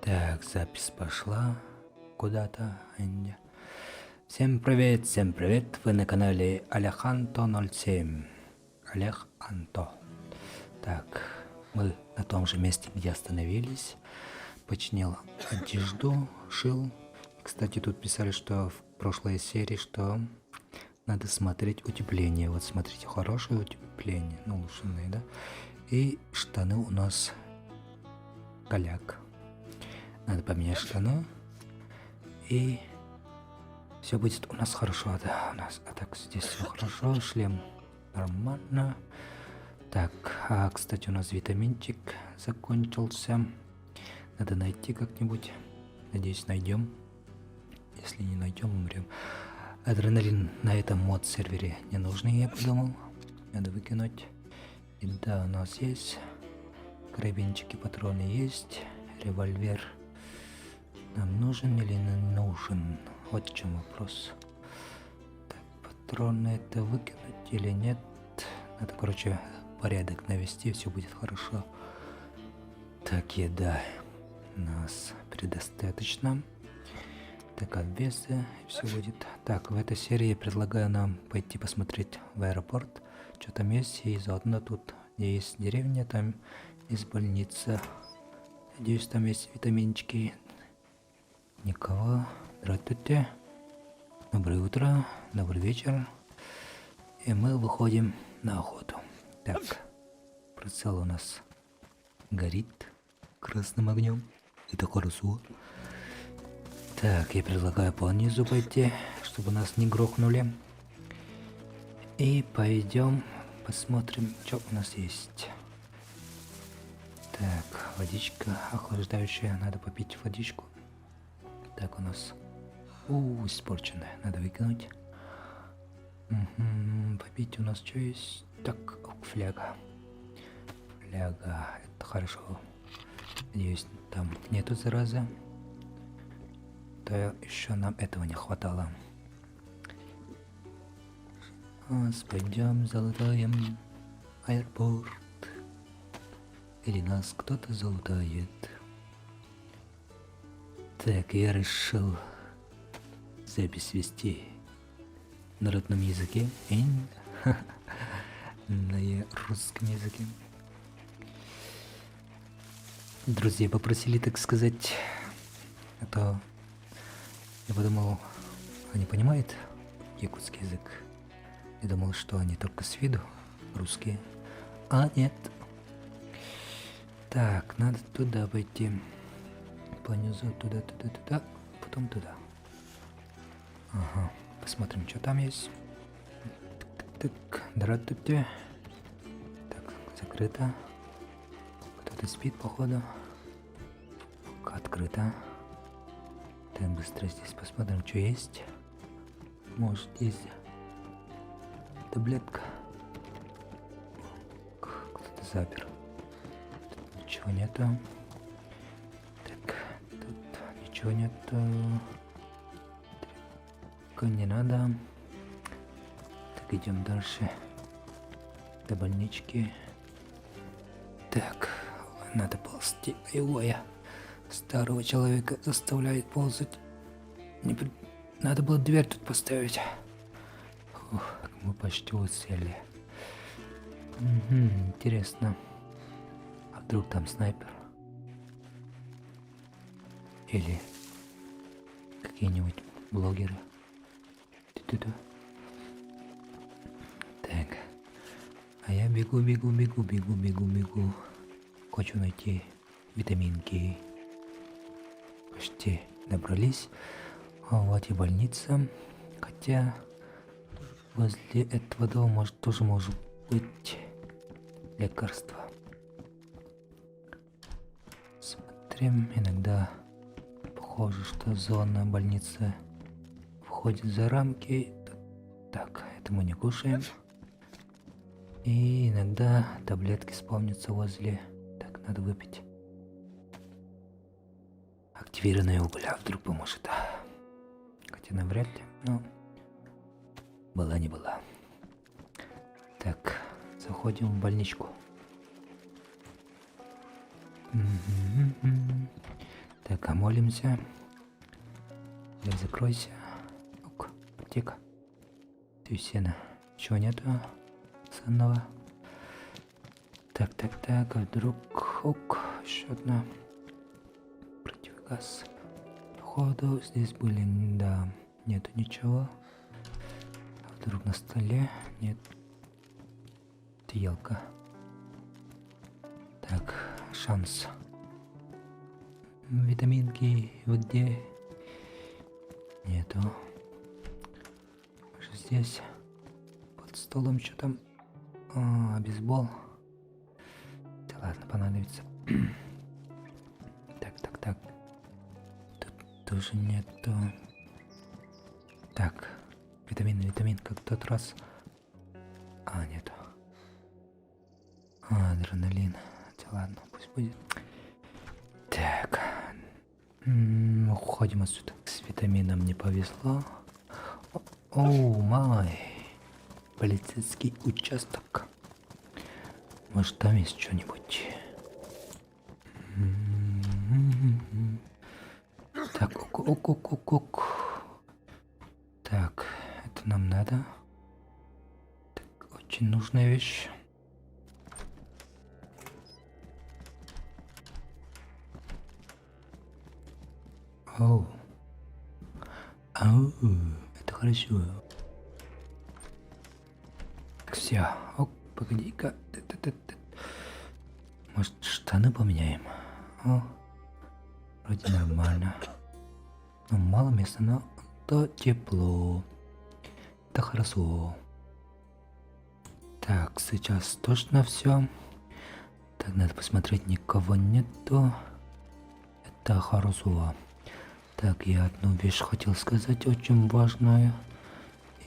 Так, запись пошла куда-то. Всем привет, вы на канале Алеханто 07. Олег Анто. Так, мы на том же месте, где остановились. Починил одежду, шил. Кстати, тут писали, что в прошлой серии, что надо смотреть утепление. Вот смотрите, хорошее утепление, ну улучшенное, да? И штаны у нас голяк. Надо поменять штаны. И все будет у нас хорошо, да, у нас. А так здесь все хорошо, шлем нормально. Так, кстати, у нас витаминчик закончился. Надо найти как-нибудь. Надеюсь, найдем. Если не найдем, умрем. Адреналин на этом мод-сервере не нужный, я подумал. Надо выкинуть. И да, у нас есть. Карабинчики, патроны есть. Револьвер нам нужен или не нужен? Вот в чем вопрос. Так, патроны это выкинуть или нет? Надо, короче, порядок навести, все будет хорошо. Так, еда у нас предостаточно. Так, обвесы, все будет. Так, в этой серии я предлагаю нам пойти посмотреть в аэропорт, что там есть, и заодно тут, где есть деревня, там есть больница. Надеюсь, там есть витаминчики. Никого. Здравствуйте. Доброе утро. Добрый вечер. И мы выходим на охоту. Так, прицел у нас горит красным огнем. Это хорошо. Так, я предлагаю по низу пойти, чтобы нас не грохнули. И пойдем посмотрим, что у нас есть. Так, водичка охлаждающая. Надо попить водичку. Так, у нас испорченная. Надо выкинуть. Попить у нас что есть? Так, фляга. Фляга, это хорошо. Надеюсь, там нету заразы. То еще нам этого не хватало. Пойдем, залутаем аэропорт. Или нас кто-то залутает. Так, я решил запись вести на родном языке и на русском языке. Друзья попросили, так сказать, а то я подумал, они понимают якутский язык. Я думал, что они только с виду русские, а нет. Так, надо туда пойти. Понизу, туда, потом туда. Ага, посмотрим, что там есть. Так, здравствуйте. Так, закрыто. Кто-то спит, походу. Открыто. Так, быстро здесь посмотрим, что есть. Может, есть таблетка. Кто-то запер. Тут ничего нету. Ничего нет. Не надо. Так, идем дальше. До больнички. Так, надо ползти. Его я старого человека заставляет ползать. Надо было дверь тут поставить. Мы почти уцелели. Интересно. А вдруг там снайпер? Или какие-нибудь блогеры. Так. А я бегу. Хочу найти витаминки. Почти добрались. Вот и больница. Хотя возле этого дома тоже может быть лекарство. Смотрим, иногда похоже, что зона больницы входит за рамки. Так, это мы не кушаем. И иногда таблетки спавнятся возле. Так, надо выпить. Активированная уголь, вдруг поможет. Хотя навряд ли, но была не была. Так, заходим в больничку. Так, Так, молимся. Или закройся. Ок, аптека. Ты сено. Чего нету ценного? Так, а вдруг... Ок, еще одна. Противогаз. Походу здесь были, да, нету ничего. А вдруг на столе нет. Елка. Так, шанс. Витаминки вот где? Нету. Может здесь под столом что там? Бейсбол. Да ладно, понадобится. Так. Тут тоже нету. Так, витамин, как в тот раз. Нету. Адреналин. Да ладно, пусть будет. Так. Уходим отсюда. С витамином не повезло. Оу, май. Полицейский участок. Может, там есть что-нибудь. Так, ок. Так, это нам надо. Так, очень нужная вещь. Оу, это хорошо. Все, ок, погоди-ка. Может, штаны поменяем? Вроде нормально. Но мало места, но то тепло. Это хорошо. Так, сейчас точно все. Так, надо посмотреть, никого нету. Это хорошо. Так, я одну вещь хотел сказать, очень важную.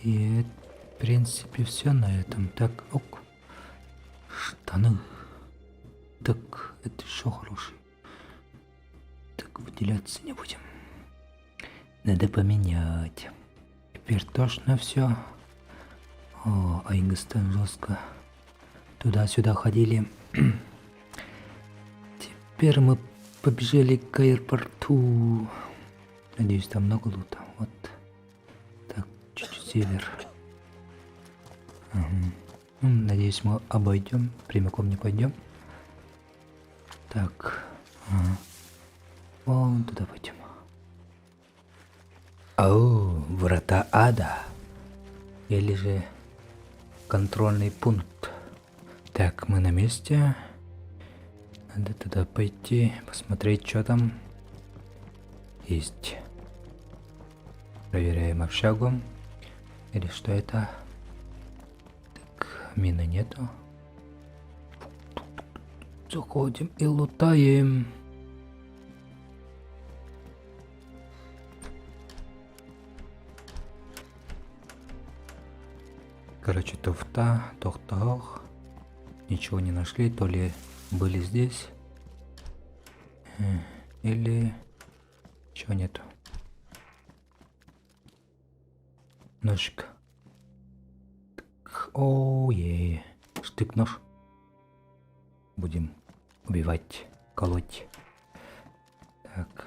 И, в принципе, все на этом. Так, ок. Штаны. Так, это еще хороший. Так, выделяться не будем. Надо поменять. Теперь точно все. Айгостан жестко. Туда-сюда ходили. Теперь мы побежали к аэропорту. Надеюсь, там много лута. Вот. Так, чуть-чуть север. Надеюсь, мы обойдем. Прямиком не пойдем. Так. Вон туда пойдем. Врата ада. Или же контрольный пункт. Так, мы на месте. Надо туда пойти, посмотреть, что там есть. Проверяем общагу. Или что это? Так, мины нету. Заходим и лутаем. Короче, тох. Ничего не нашли, то ли были здесь, или чего нету. Ножик. Штык-нож. Будем убивать, колоть. Так.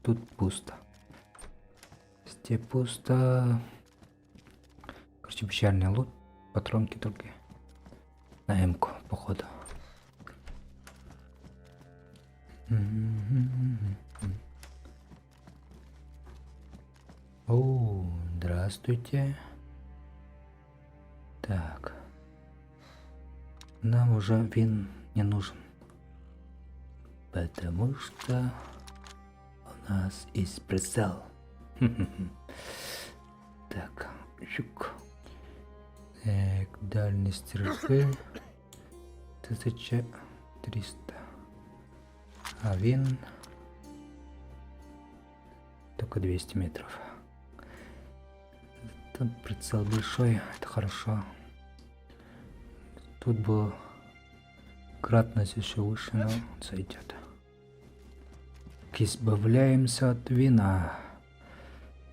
Тут пусто. Здесь пусто. Короче, печальный лут. Патронки только. На М-ку, походу. Здравствуйте. Так. Нам уже вин не нужен. Потому что у нас есть прицел. Так, щук. Так, дальность стрельбы 1300. А вин только 200 метров. Тут прицел большой, это хорошо. Тут был кратность еще выше, но сойдет. Избавляемся от вина,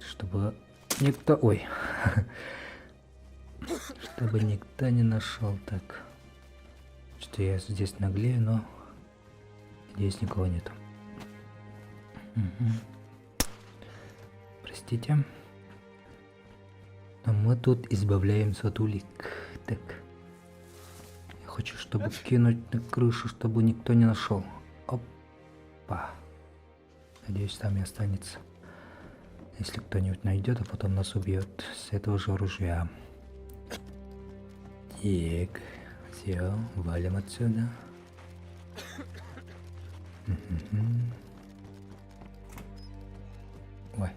чтобы никто... чтобы никто не нашел. Так, что я здесь наглею, но здесь никого нету. Простите. Но мы тут избавляемся от улик. Так. Я хочу, чтобы кинуть на крышу, чтобы никто не нашел. Опа. Надеюсь, там и останется. Если кто-нибудь найдет, а потом нас убьет с этого же ружья. Так. Все, валим отсюда. Ой.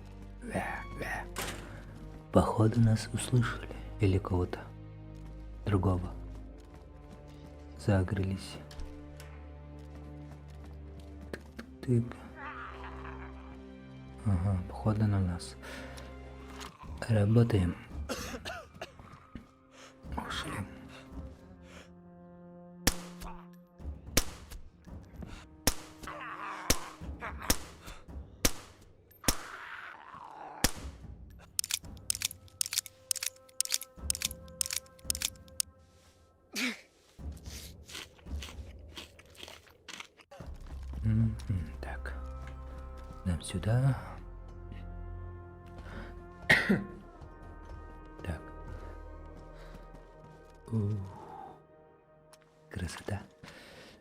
Походу нас услышали. Или кого-то другого. Загрелись. Тык-тык-тык. Ага, походу на нас. Работаем. Ушли. Так. Нам сюда. Так. Красота.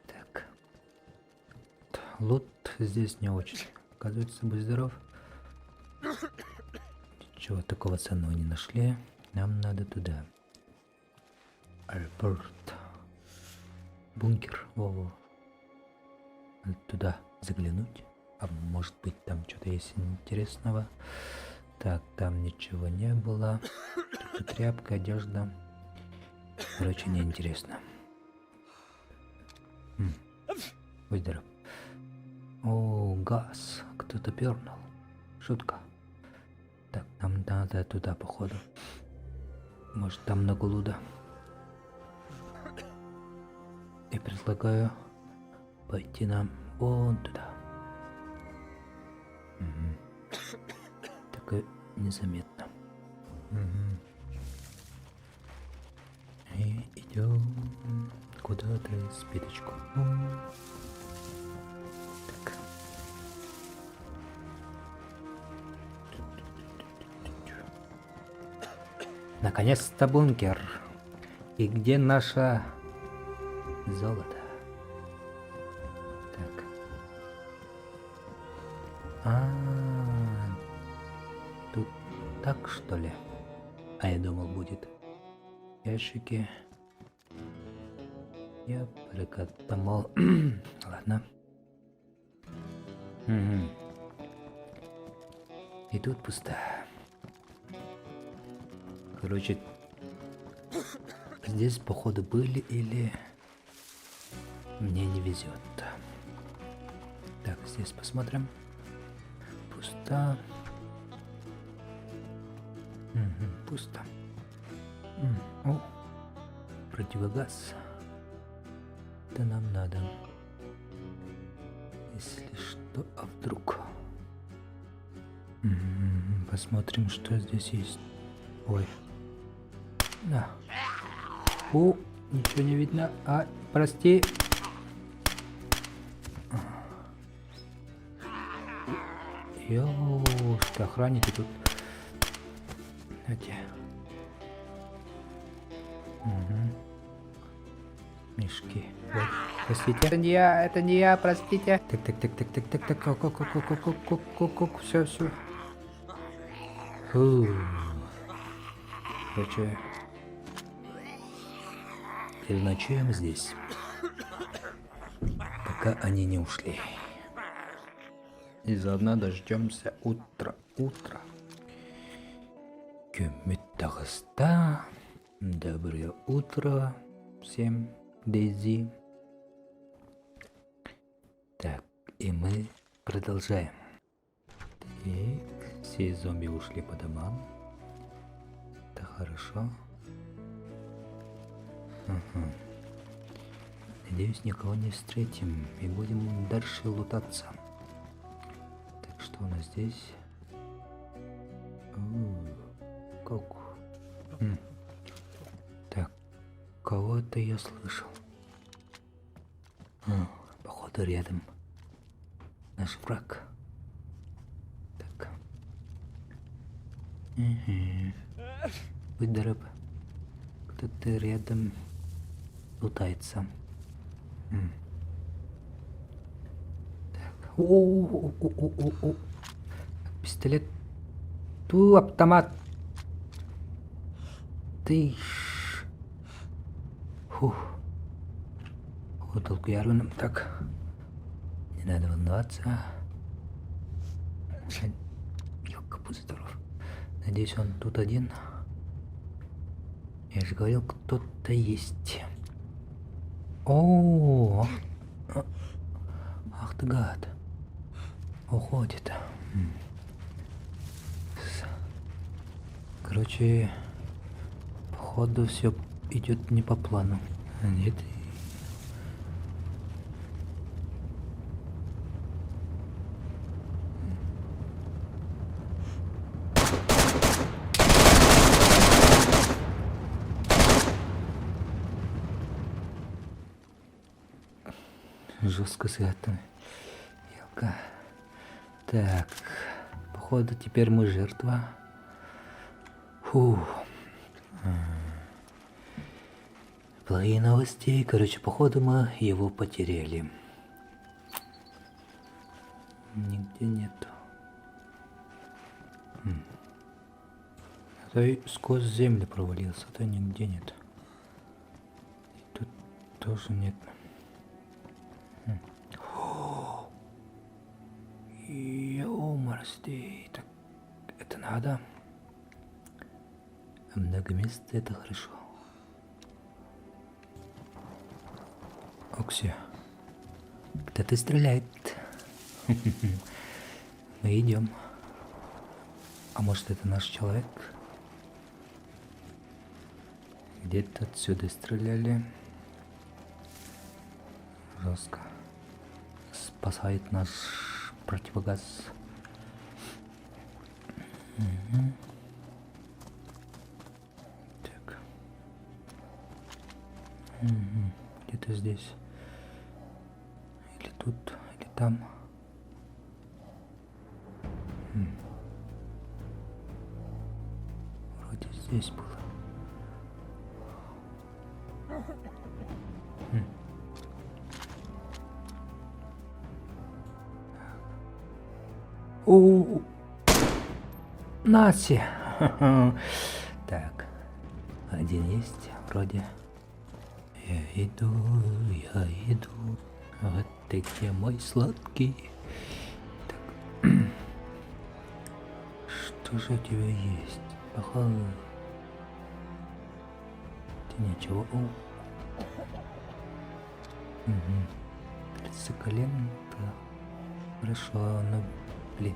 Так. Лут здесь не очень. Оказывается, будь здоров. Ничего такого ценного не нашли. Нам надо туда. Аэропорт. Бункер. Во-во. Надо туда заглянуть. А может быть там что-то есть интересного. Так, там ничего не было. Тут тряпка, одежда. Короче, неинтересно. Будь здоров. О, газ. Кто-то пернул. Шутка. Так, нам надо туда, походу. Может, там на Голуда. И предлагаю пойти нам вон туда. Так и незаметно. И идем куда-то с пяточку. Так. Наконец-то бункер. И где наше золото? Так. Тут так, что ли? А я думал, будет ящики. Я прикатал. Ладно. И тут пусто. Короче, здесь походу были или мне не везет. Так, здесь посмотрим. Пусто. Пусто. О, противогаз. Это нам надо. Если что, а вдруг. Посмотрим, что здесь есть. Ой. Да. О, ничего не видно. А, прости. Ёшки, охранники тут. Эти. Мешки. Ой, простите. Это не я, простите. Так. Все. Короче, переночуем здесь, пока они не ушли. И заодно дождемся утра. Кюмитагста. Доброе утро всем, Дейзи. Так, и мы продолжаем. Так, все зомби ушли по домам. Это хорошо. Надеюсь, никого не встретим и будем дальше лутаться. Так, что у нас здесь? Коку. Так, кого-то я слышал. Походу рядом наш враг. Угу. Будь здоров. Кто-то рядом лутается. Так. О. Пистолет. Ту, автомат. Ты. Фух. Толку ярваным. Так. Не надо волноваться. Ёлка, будь здоров. Надеюсь, он тут один. Я же говорил, кто-то есть. О, ах ты гад. Уходит. Короче, походу все идет не по плану. Нет. Жестко сготовлено. Елка. Так. Походу теперь мы жертва. Фу. Плохие новости. Короче, походу мы его потеряли. Нигде нету. А то и сквозь землю провалился, а то нигде нет. И тут тоже нет. Ёмарсти. Так, это надо. Много места, это хорошо. Окси. Кто-то стреляет. Мы идем. А может, это наш человек? Где-то отсюда стреляли. Жестко. Спасает наш противогаз. Так. Где-то здесь. Или тут, или там. Вроде здесь было. О, Наси. Так, один есть вроде. Я иду. Вот ты где, мой сладкий. Так. Что же у тебя есть? Ага. Ты ничего. Колено-то. Хорошо, но, блин.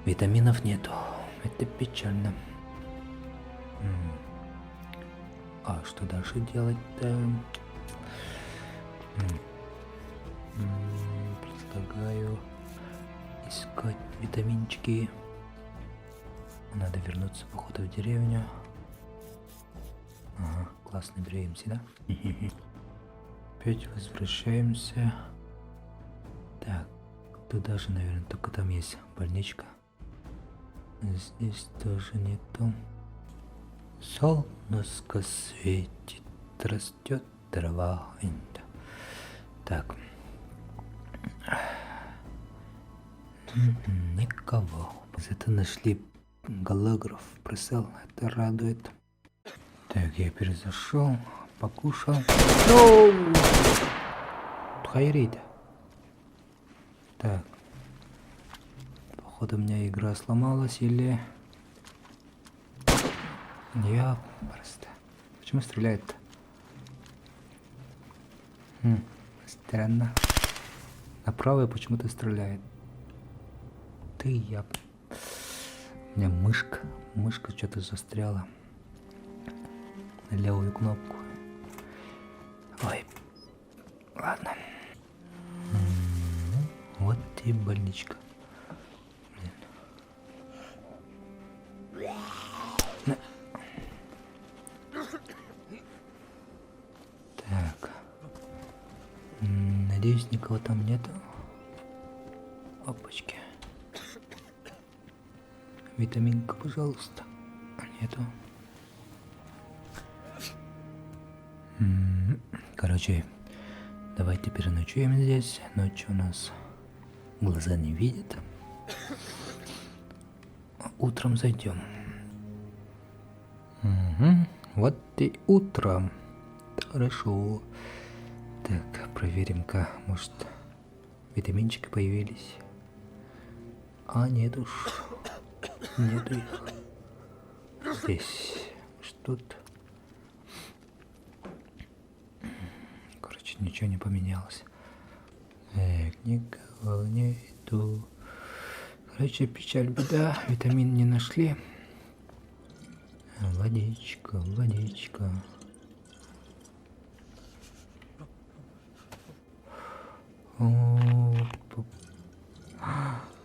Витаминов нету. Это печально. А что дальше делать-то? Предлагаю искать витаминчики. Надо вернуться, походу, в деревню. Ага, классно бреемся, да? Опять возвращаемся. Так, туда же, наверное, только там есть больничка. Здесь тоже нету. Солнышко светит, растет трава. Так. Никого. Зато нашли голограф. Прицел. Это радует. Так, я перезашел, покушал. Хайрида. Так. Походу у меня игра сломалась или... Я просто... Почему стреляет-то? Странно. Направо почему-то стреляет. Я... У меня мышка что-то застряла. На левую кнопку. Ой. Ладно. Вот и больничка. Так. Надеюсь, никого там нету. Опачки. витаминка, пожалуйста. Нету. Короче, давайте переночуем здесь. Ночью у нас глаза не видят. Утром зайдем. Вот и утром. Хорошо. Так, проверим-ка, может, витаминчики появились. А нет уж. Нету их. Здесь. Что-то. Короче, ничего не поменялось. Никого нету. Короче, печаль, беда. Витамин не нашли. Водичка, водичка.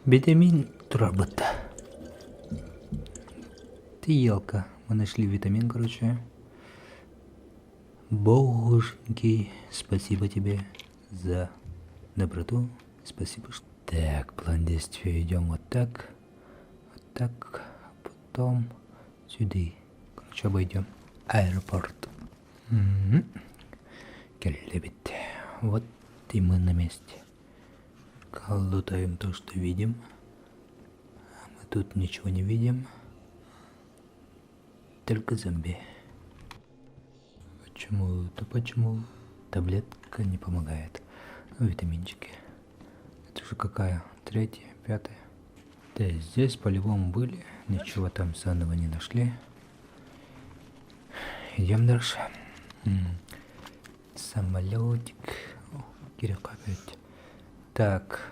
Витамин работа. Ты елка. Мы нашли витамин, короче. Боженьки, спасибо тебе за доброту. Спасибо. Так, план действия. Идем вот так. Вот так. Потом сюда. Короче, обойдем аэропорт. Келебит. Вот и мы на месте. Колотаем то, что видим. А мы тут ничего не видим. Только зомби. Почему-то, почему? Таблетка не помогает. Витаминчики. Это же какая? 3-я, 5-я? Да, здесь по-любому были. Ничего там заново не нашли. Идем дальше. Самолетик. О, Кирилл опять. Так.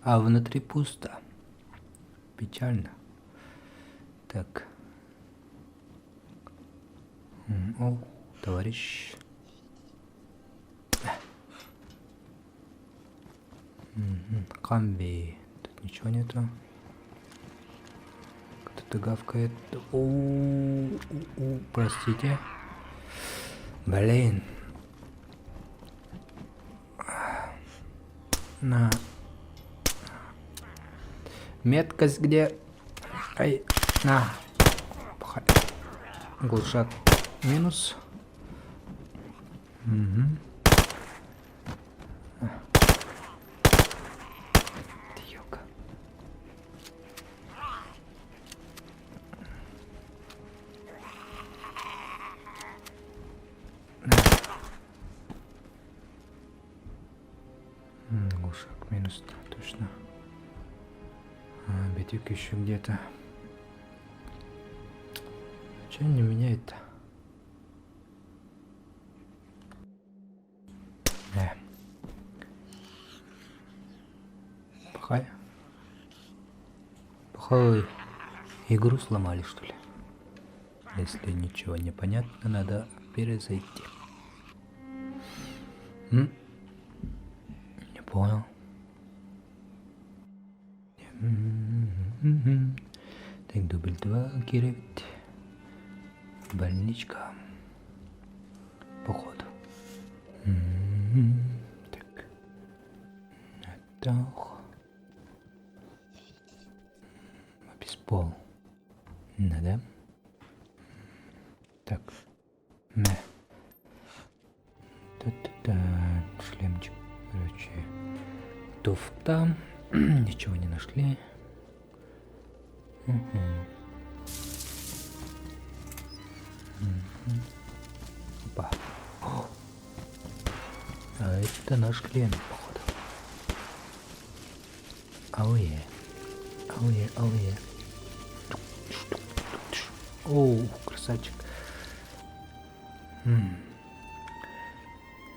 А внутри пусто. Печально. Так. О, товарищ. Камби. Тут ничего нету. Кто-то гавкает. Простите. Блин. На. Меткость где? Ай. На. Глушак. Минус. Ёлка. Глушак минус, точно. Битик еще где-то. Че не меняет-то? Пахай. Пахай. Игру сломали, что ли? Если ничего не понятно, надо перезайти. Не понял. Так, дубль 2, Кирилл. Больничка. Походу. Так. Отдох. Бейсбол. Надо. Так. Та-та-та. Шлемчик. Короче. Туфта. Ничего не нашли. Опа. А это наш клиент, походу. Ауе. Ауе, ауе. Оу, красавчик.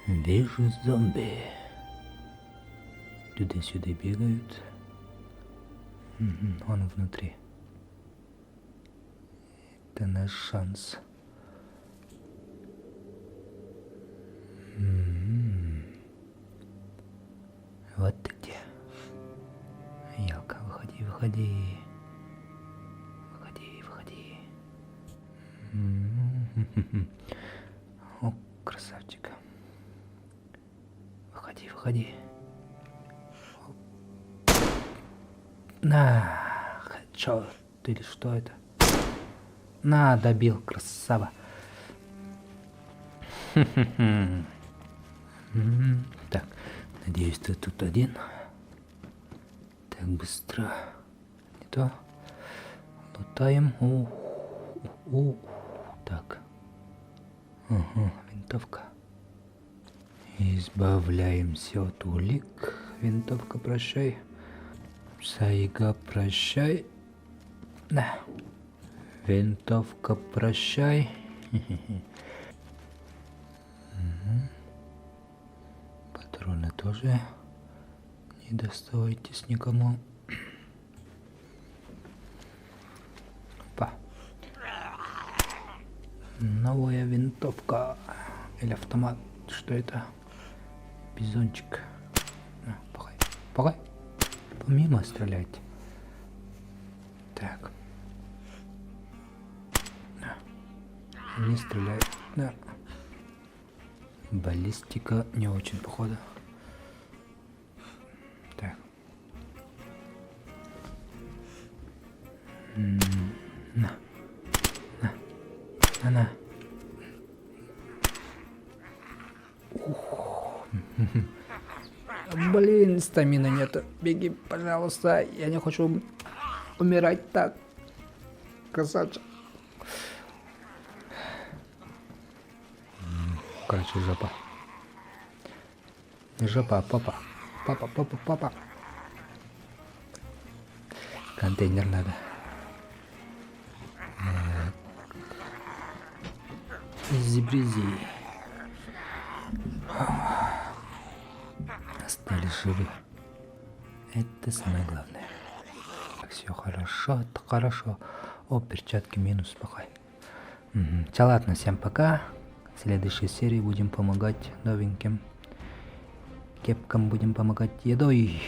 Вижу зомби. Туда-сюда бегают. Он внутри. Это наш шанс. Вот ты где. Ялка, выходи, выходи. Выходи, выходи. О, красавчик. Выходи, выходи. На, хедшот. или что это? На, добил, красава. Так, надеюсь, ты тут один. Так, быстро. Не то. Лутаем. Так. Винтовка. Избавляемся от улик. Винтовка, прощай. Сайга, прощай. Да. Винтовка, прощай. Патроны тоже не доставайтесь никому. Опа. Новая винтовка. Или автомат. Что это? Бизончик. Погай. Помимо стрелять. Так. Не стреляй. Да. Баллистика не очень, походу. Так. На. Блин, стамина нету. Беги, пожалуйста. Я не хочу умирать так. Красавчик. Короче, жопа. Жопа, папа. Папа. Контейнер надо. Изи-бризи. Остались живы. Это самое главное. Все хорошо, хорошо. О, перчатки минус, плохой. Все, ладно, всем пока. В следующей серии будем помогать новеньким кепкам, будем помогать едой.